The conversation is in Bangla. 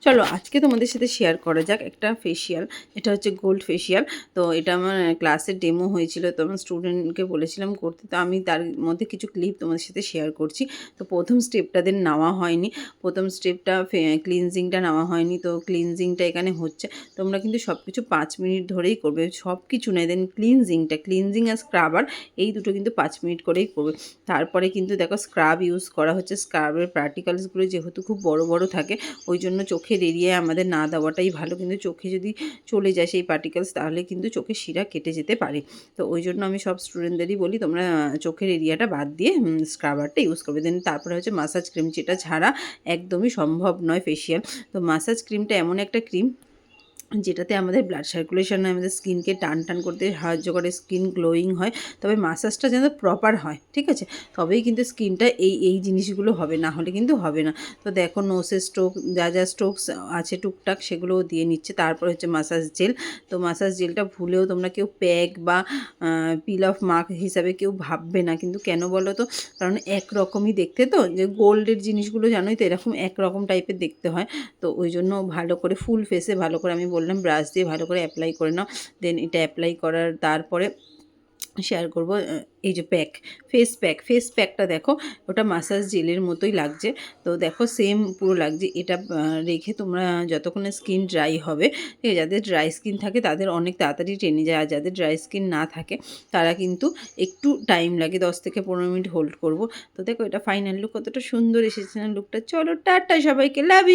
চলো আজকে তোমাদের সাথে শেয়ার করা যাক একটা ফেসিয়াল। এটা হচ্ছে গোল্ড ফেসিয়াল। তো এটা আমার ক্লাসের ডেমো হয়েছিল, তো আমার স্টুডেন্টকে বলেছিলাম করতে, তো আমি তার মধ্যে কিছু ক্লিপ তোমাদের সাথে শেয়ার করছি। তো প্রথম স্টেপটাদের নেওয়া হয়নি, প্রথম স্টেপটা ক্লিনজিংটা নেওয়া হয়নি। তো ক্লিনজিংটা এখানে হচ্ছে, তোমরা কিন্তু সব কিছু 5 মিনিট ধরেই করবে, সব কিছু নয়। দেন ক্লিনজিং আর স্ক্রাবার এই দুটো কিন্তু 5 মিনিট করেই করবে। তারপরে কিন্তু দেখো স্ক্রাব ইউজ করা হচ্ছে। স্ক্রাবের পার্টিকেলসগুলো যেহেতু খুব বড় বড় থাকে, ওই জন্য চোখের এরিয়ায় আমাদের না দেওয়াটাই ভালো। কিন্তু চোখে যদি চলে যায় সেই পার্টিকেলস, তাহলে কিন্তু চোখের শিরা কেটে যেতে পারে। তো ওই জন্য আমি সব স্টুডেন্টদেরই বলি তোমরা চোখের এরিয়াটা বাদ দিয়ে স্ক্রাবারটা ইউজ করবে। দেন তারপরে হচ্ছে মাসাজ ক্রিম, যেটা ছাড়া একদমই সম্ভব নয় ফেসিয়াল। তো মাসাজ ক্রিমটা এমন একটা ক্রিম যেটাতে আমাদের ব্লাড সার্কুলেশন হয়, আমাদের স্কিনকে টান টান করতে সাহায্য করে, স্কিন গ্লোয়িং হয়। তবে মাসাজটা যেন প্রপার হয়, ঠিক আছে? তবেই কিন্তু স্কিনটা এই জিনিসগুলো হবে, না হলে কিন্তু হবে না। তো দেখো নোসের স্ট্রোক, যা স্ট্রোকস আছে টুকটাক সেগুলোও দিয়ে নিচ্ছে। তারপর হচ্ছে মাসাজ জেল। তো মাসাজ জেলটা ভুলেও তোমরা কেউ প্যাক বা পিল অফ মার্ক হিসাবে কেউ ভাববে না। কিন্তু কেন বলো তো? কারণ একরকমই দেখতে, তো যে গোল্ডের জিনিসগুলো জানোই তো এরকম একরকম টাইপের দেখতে হয়। তো ওই জন্য ভালো করে ফুল ফেসে ভালো করে আমি বললাম ব্রাশ দিয়ে ভালো করে অ্যাপ্লাই করে নাও। দেন এটা অ্যাপ্লাই করার তারপরে শেয়ার করব এই যে ফেস প্যাকটা দেখো, ওটা মাসাজ জেলের মতোই লাগছে। তো দেখো সেম পুরো লাগছে। এটা রেখে তোমরা যতক্ষণে স্কিন ড্রাই হবে, ঠিক আছে? যাদের ড্রাই স্কিন থাকে তাদের অনেক তাড়াতাড়ি টেনে যায়, আর যাদের ড্রাই স্কিন না থাকে তারা কিন্তু একটু টাইম লাগে, 10 থেকে 15 মিনিট হোল্ড করব। তো দেখো এটা ফাইনাল লুক কতটা সুন্দর এসেছে না লুকটা। চলো টাটা সবাইকে, লাভ ইউ।